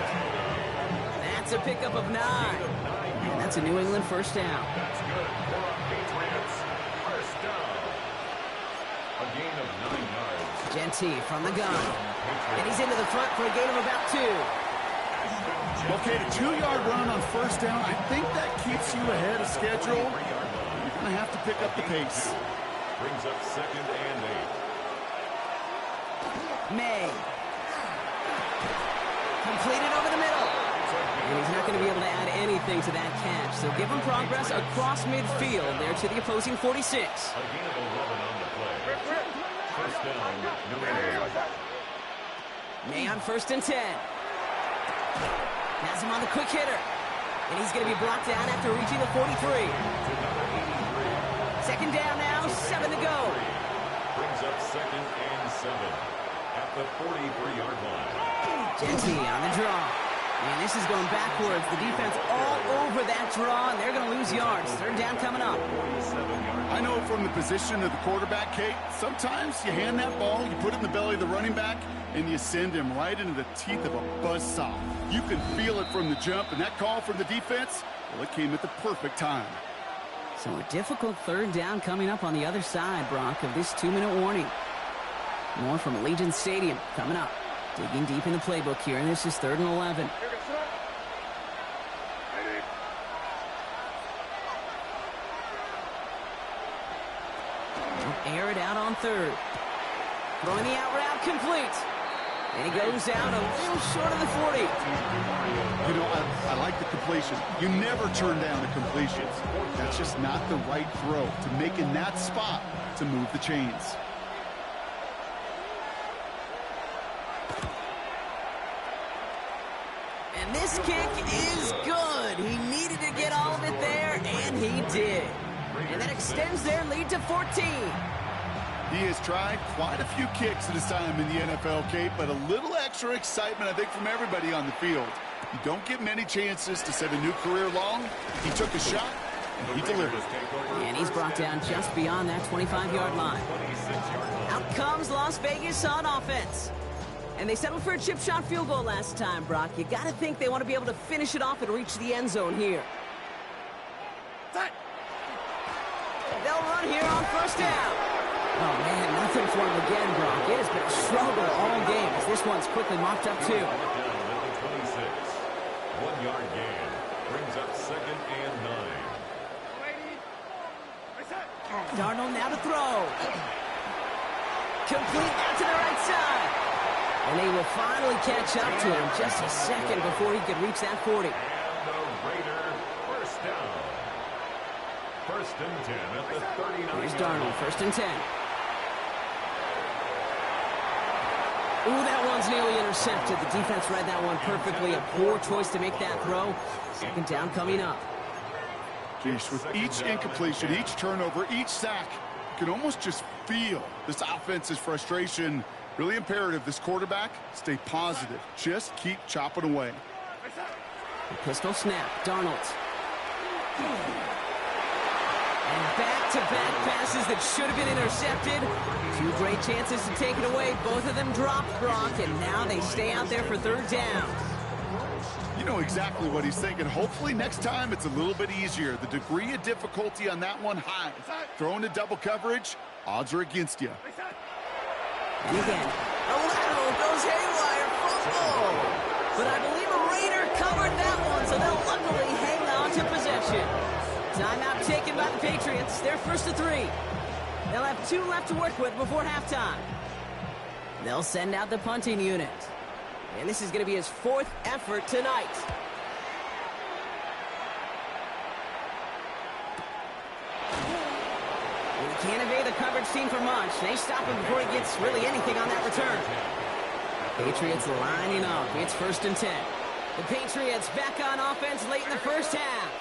That's a pickup of 9. And that's a New England first down. That's good. Patriots, first down. A gain of 9 yards. Jeanty from the gun. And he's into the front for a gain of about 2. Okay, a 2-yard run on first down. I think that keeps you ahead of schedule. You're going to have to pick up the pace. Brings up 2nd and 8. May. Completed over the middle. And he's not going to be able to add anything to that catch. So give him progress across midfield there to the opposing 46. A gain of 11 on the play. First down, New England. May on 1st and 10. Has him on the quick hitter. And he's going to be brought down after reaching the 43. Second down now, 7 to go. Brings up 2nd and 7 at the 43-yard line. Jeanty on the draw. And this is going backwards. The defense all over that draw, and they're going to lose yards. Third down coming up. I know from the position of the quarterback, Kate, sometimes you hand that ball, you put it in the belly of the running back, and you send him right into the teeth of a buzzsaw. You can feel it from the jump, and that call from the defense, well, it came at the perfect time. So a difficult third down coming up on the other side, Brock, of this 2-minute warning. More from Allegiant Stadium coming up. Digging deep in the playbook here, and this is 3rd and 11. Air it out on 3rd. Throwing the out route complete. And he goes out a little short of the 40. You know, I like the completion. You never turn down the completions. That's just not the right throw to make in that spot to move the chains. And this kick is good. He needed to get all of it there, and he did. And that extends their lead to 14. He has tried quite a few kicks at his time in the NFL, Kate, but a little extra excitement, I think, from everybody on the field. You don't get many chances to set a new career long. He took a shot, and he delivered. And he's brought down just beyond that 25-yard line. Out comes Las Vegas on offense. And they settled for a chip shot field goal last time, Brock. You got to think they want to be able to finish it off and reach the end zone here. They'll run here on first down. Oh, man, nothing for him again, Brock. It has been a struggle all game as this one's quickly mopped up, too. 1-yard gain brings up 2nd and 9. Darnold now to throw. Complete out to the right side. And they will finally catch up to him just a second before he could reach that 40. And the Raider first down. 1st and 10 at the 39. Here's Darnold, 1st and 10. Ooh, that one's nearly intercepted. The defense read that one perfectly. A poor choice to make that throw. 2nd down coming up. Geez, with each incompletion, each turnover, each sack, you can almost just feel this offense's frustration. Really imperative, this quarterback, stay positive. Just keep chopping away. The pistol snap, Darnold. And back-to-back passes that should have been intercepted. 2 great chances to take it away. Both of them dropped, Brock, and now they stay out there for 3rd down. You know exactly what he's thinking. Hopefully next time it's a little bit easier. The degree of difficulty on that one high. Throwing to double coverage, odds are against you. And again, the lateral goes haywire, fumble. But I believe a Raider covered that one, so they'll luckily hang on to possession. Timeout taken by the Patriots. They're 1st and 3. They'll have 2 left to work with before halftime. They'll send out the punting unit. And this is going to be his 4th effort tonight. He can't evade the coverage team for much. They stop him before he gets really anything on that return. Patriots lining up. It's 1st and 10. The Patriots back on offense late in the first half.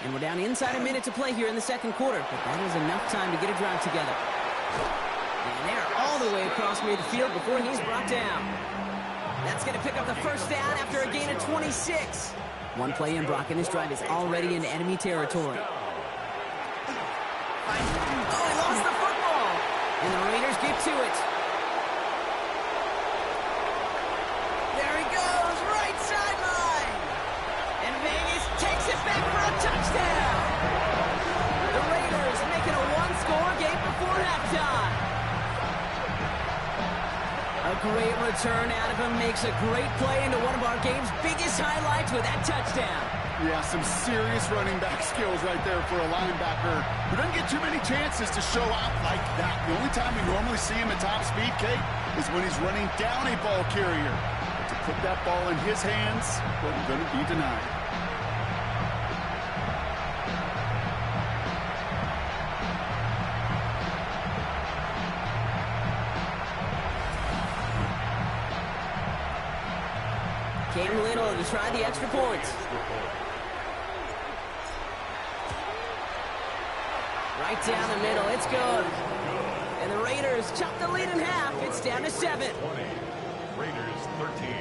And we're down inside a minute to play here in the second quarter, but that is enough time to get a drive together. And they're all the way across midfield before he's brought down. That's going to pick up the first down after a gain of 26. One play in, Brock, and this drive is already into enemy territory. Oh, he lost the football. And the Raiders get to it. There he goes, right sideline. And Vegas takes it back for a touchdown. The Raiders making a one-score game before halftime. A great return out of him, makes a great play into one of our game's biggest highlights with that touchdown. Yeah, some serious running back skills right there for a linebacker who doesn't get too many chances to show out like that. The only time we normally see him at top speed, Kate, is when he's running down a ball carrier. But to put that ball in his hands wasn't going to be denied. Cam Little to try the extra points. Right down the middle, it's good. And the Raiders chop the lead in half. It's down to 7. 20. Raiders 13.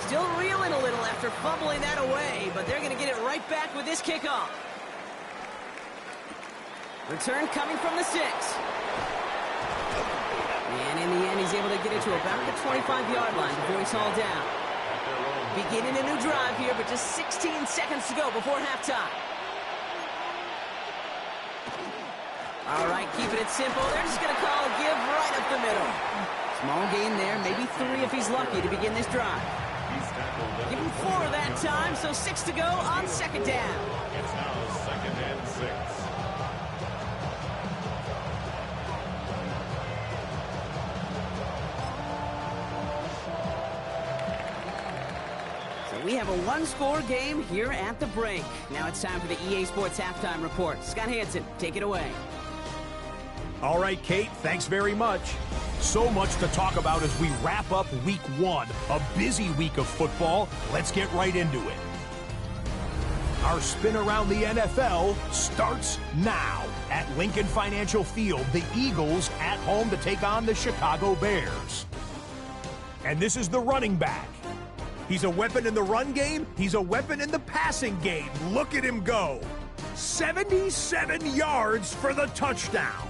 Still reeling a little after fumbling that away, but they're going to get it right back with this kickoff. Return coming from the 6. And in the end, he's able to get it to about the 25-yard line before he's hauled down. Beginning a new drive here, but just 16 seconds to go before halftime. All right, keeping it simple. They're just going to call a give right up the middle. Small gain there, maybe 3 if he's lucky to begin this drive. Give him 4 that time, so 6 to go on 2nd down. It's now 2nd and 6. We have a one-score game here at the break. Now it's time for the EA Sports Halftime Report. Scott Hansen, take it away. All right, Kate, thanks very much. So much to talk about as we wrap up Week 1, a busy week of football. Let's get right into it. Our spin around the NFL starts now. At Lincoln Financial Field, the Eagles at home to take on the Chicago Bears. And this is the running back. He's a weapon in the run game. He's a weapon in the passing game. Look at him go. 77 yards for the touchdown.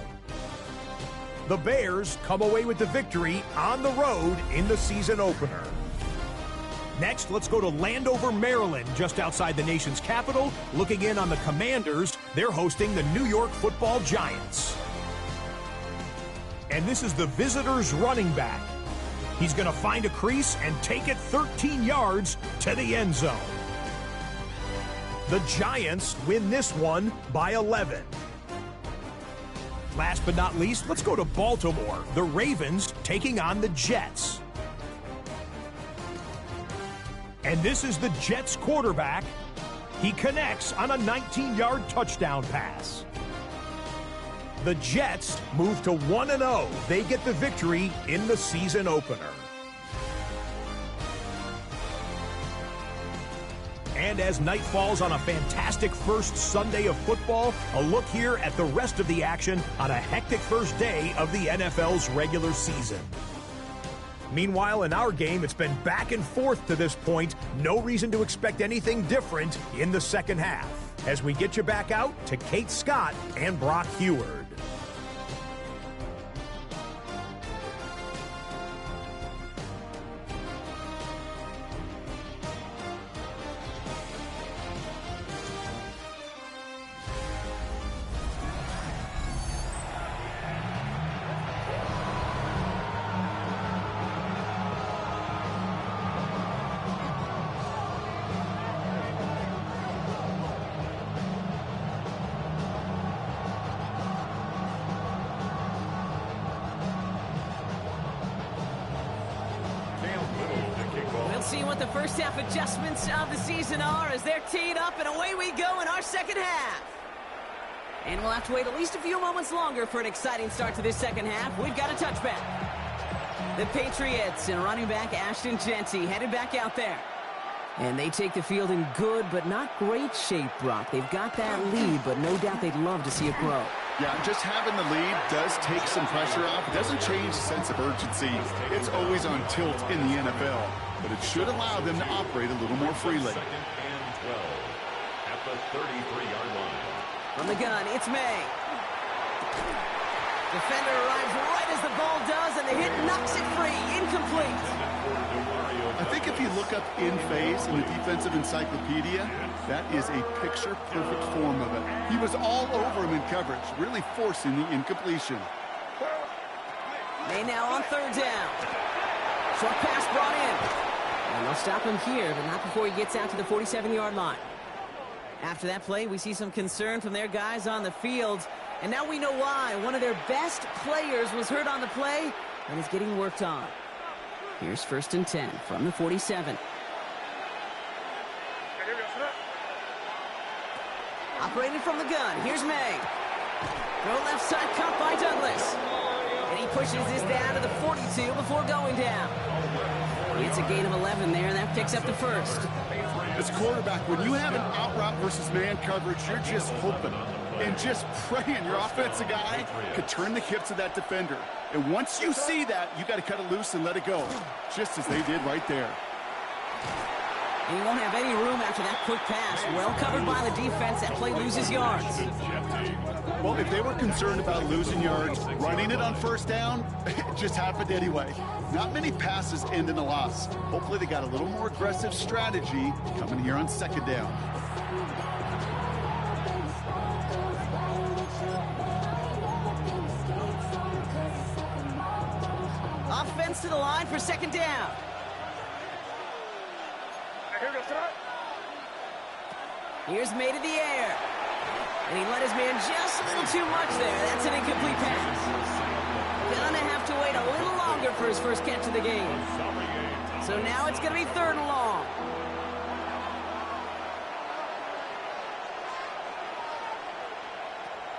The Bears come away with the victory on the road in the season opener. Next, let's go to Landover, Maryland, just outside the nation's capital. Looking in on the Commanders, they're hosting the New York Football Giants. And this is the visitors' running back. He's going to find a crease and take it 13 yards to the end zone. The Giants win this one by 11. Last but not least, let's go to Baltimore. The Ravens taking on the Jets. And this is the Jets quarterback. He connects on a 19-yard touchdown pass. The Jets move to 1-0. They get the victory in the season opener. And as night falls on a fantastic first Sunday of football, a look here at the rest of the action on a hectic first day of the NFL's regular season. Meanwhile, in our game, it's been back and forth to this point. No reason to expect anything different in the second half. As we get you back out to Kate Scott and Brock Heward. See what the first half adjustments of the season are as they're teed up, and away we go in our second half. And we'll have to wait at least a few moments longer for an exciting start to this second half. We've got a touchback. The Patriots and running back Ashton Genty headed back out there. And they take the field in good but not great shape, Brock. They've got that lead, but no doubt they'd love to see it grow. Yeah, just having the lead does take some pressure off. It doesn't change the sense of urgency. It's always on tilt in the NFL. But it should allow them to operate a little more freely. Second and 12 at the 33-yard line. From the gun, it's May. Defender arrives right as the ball does, and the hit knocks it free. Incomplete. I think if you look up in phase in the defensive encyclopedia, that is a picture-perfect form of it. He was all over him in coverage, really forcing the incompletion. May now on third down. Short pass brought in. And they'll stop him here, but not before he gets out to the 47-yard line. After that play, we see some concern from their guys on the field. And now we know why. One of their best players was hurt on the play and is getting worked on. Here's first and 10 from the 47. Operating from the gun, here's May. Throw left side, caught by Douglas. And he pushes this down to the 42 before going down. It's a gain of 11 there, and that picks up the first. As quarterback, when you have an out route versus man coverage, you're just hoping and just praying your offensive guy could turn the hips of that defender. And once you see that, you got to cut it loose and let it go, just as they did right there. And he won't have any room after that quick pass. Well covered by the defense. That play loses yards. Well, if they were concerned about losing yards, running it on first down, it just happened anyway. Not many passes end in a loss. Hopefully they got a little more aggressive strategy coming here on second down. Offense to the line for second down. Here's May to the air. And he let his man just a little too much there. That's an incomplete pass. Gonna have to wait a little longer for his first catch of the game. So now it's gonna be third and long.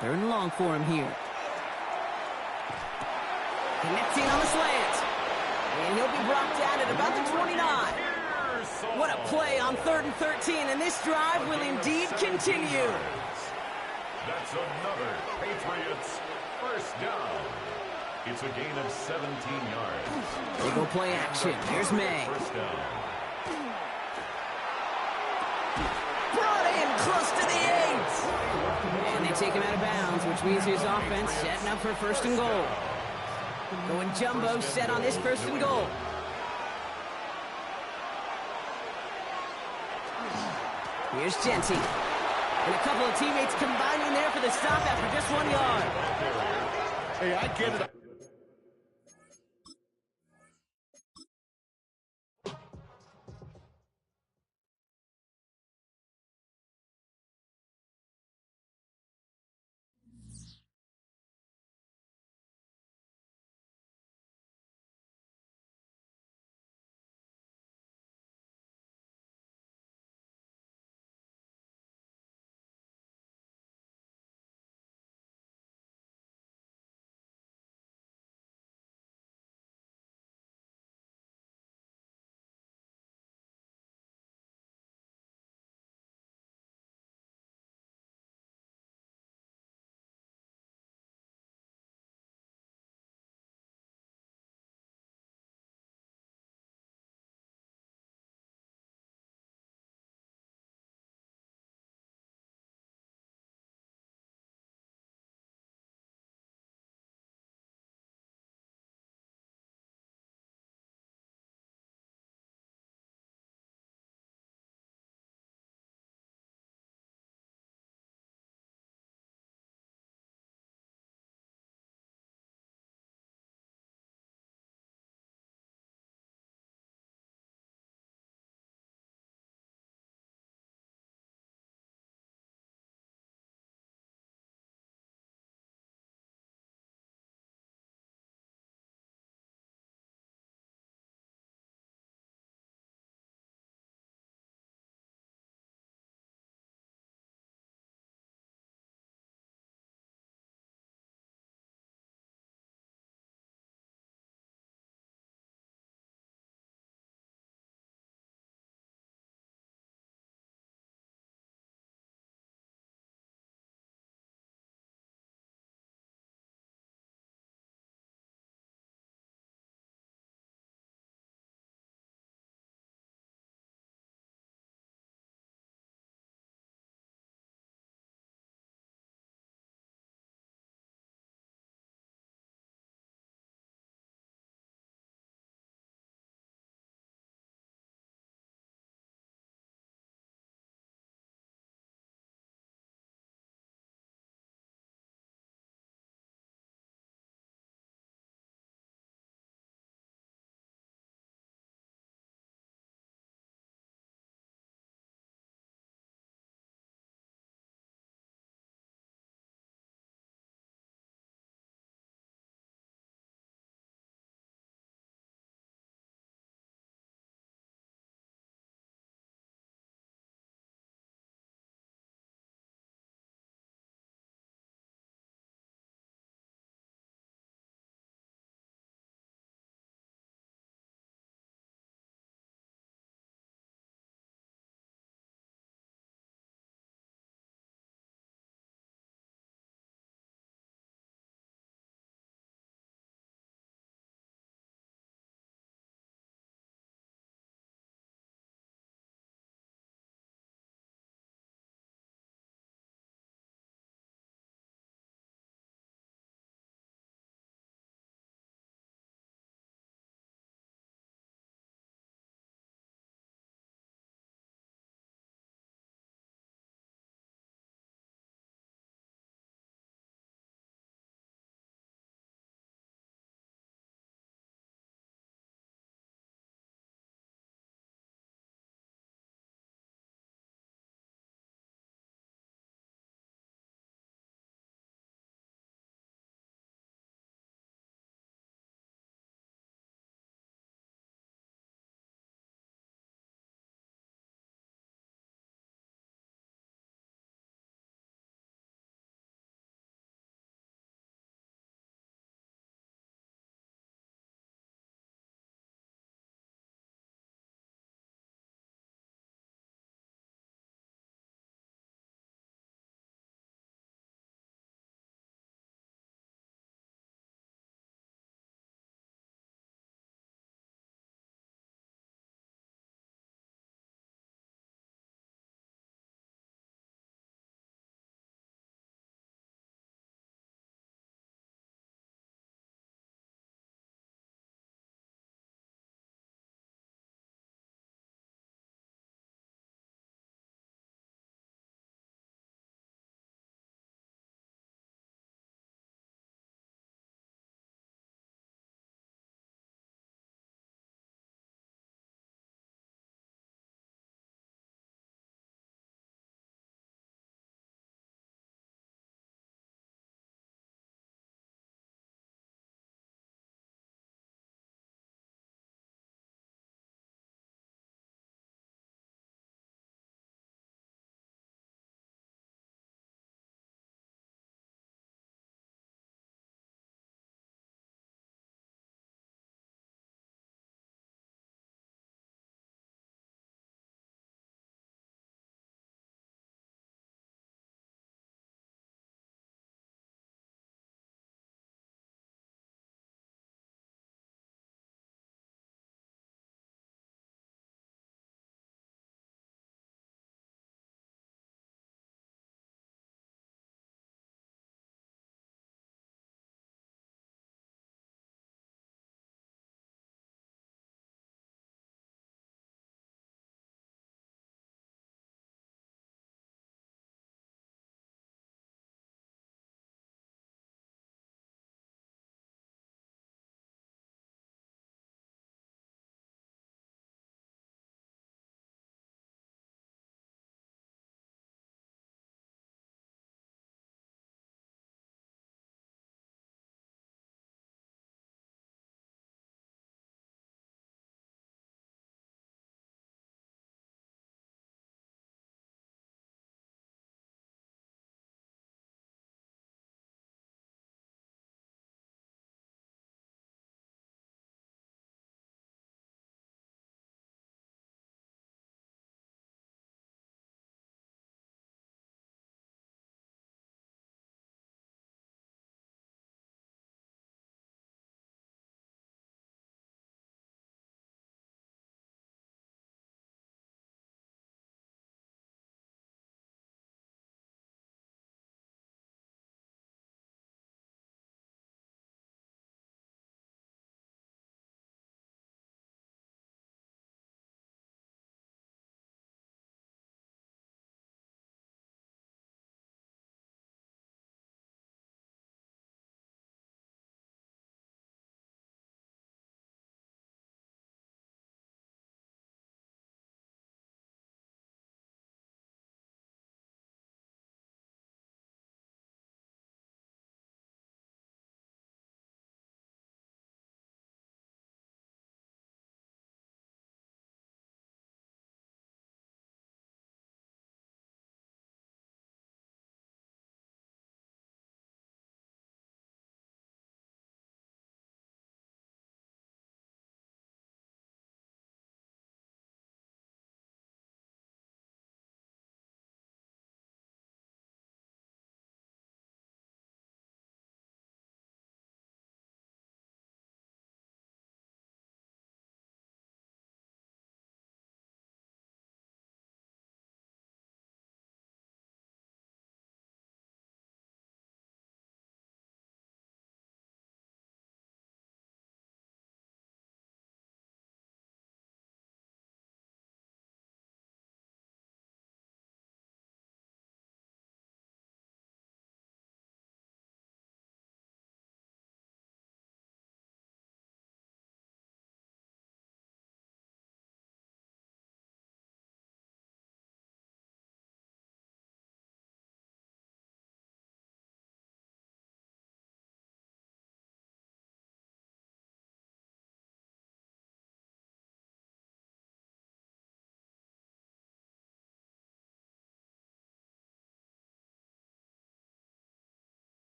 Third and long for him here. Connecting on the slant. And he'll be brought down at about the 29. What a play on 3rd and 13, and this drive will indeed continue. That's another Patriots first down. It's a gain of 17 yards. They go play action. Here's May. First down. Brought in close to the 8. And they take him out of bounds, which means his offense setting up for first and goal. Going jumbo set on this first and goal. Here's Genty. And a couple of teammates combining there for the stop after just 1 yard. Hey, I get it.